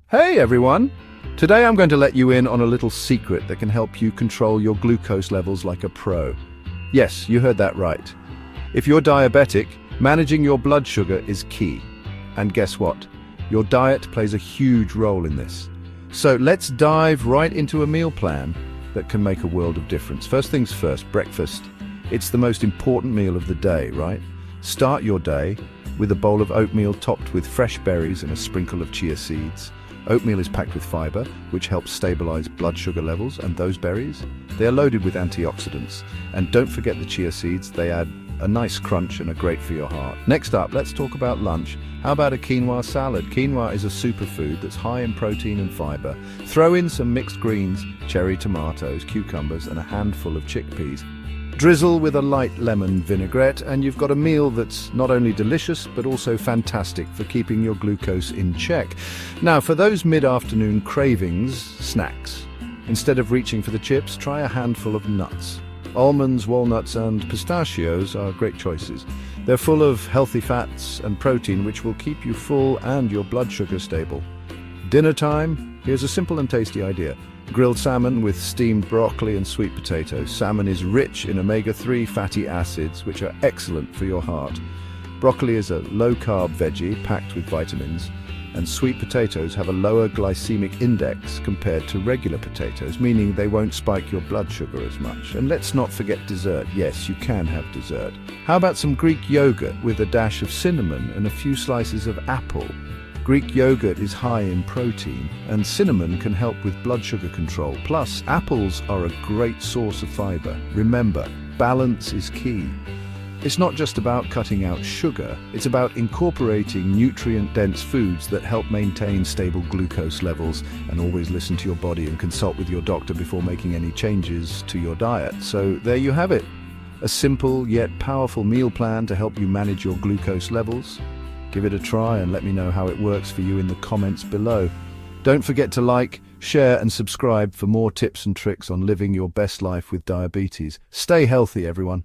Hey everyone! Today I'm going to let you in on a little secret that can help you control your glucose levels like a pro. Yes, you heard that right. If you're diabetic, managing your blood sugar is key. And guess what? Your diet plays a huge role in this. So let's dive right into a meal plan that can make a world of difference. First things first, breakfast. It's the most important meal of the day, right? Start your day with a bowl of oatmeal topped with fresh berries and a sprinkle of chia seeds. Oatmeal is packed with fiber, which helps stabilize blood sugar levels, and those berries, they are loaded with antioxidants. And don't forget the chia seeds, they add a nice crunch and are great for your heart. Next up, let's talk about lunch. How about a quinoa salad? Quinoa is a superfood that's high in protein and fiber. Throw in some mixed greens, cherry tomatoes, cucumbers, and a handful of chickpeas. Drizzle with a light lemon vinaigrette, and you've got a meal that's not only delicious, but also fantastic for keeping your glucose in check. Now, for those mid-afternoon cravings, snacks. Instead of reaching for the chips, try a handful of nuts. Almonds, walnuts, and pistachios are great choices. They're full of healthy fats and protein, which will keep you full and your blood sugar stable. Dinner time, here's a simple and tasty idea. Grilled salmon with steamed broccoli and sweet potatoes. Salmon is rich in omega-3 fatty acids, which are excellent for your heart. Broccoli is a low-carb veggie packed with vitamins, and sweet potatoes have a lower glycemic index compared to regular potatoes, meaning they won't spike your blood sugar as much. And let's not forget dessert. Yes, you can have dessert. How about some Greek yogurt with a dash of cinnamon and a few slices of apple? Greek yogurt is high in protein, and cinnamon can help with blood sugar control. Plus, apples are a great source of fiber. Remember, balance is key. It's not just about cutting out sugar, it's about incorporating nutrient-dense foods that help maintain stable glucose levels. And always listen to your body and consult with your doctor before making any changes to your diet. So there you have it, a simple yet powerful meal plan to help you manage your glucose levels. Give it a try and let me know how it works for you in the comments below. Don't forget to like, share and subscribe for more tips and tricks on living your best life with diabetes. Stay healthy, everyone.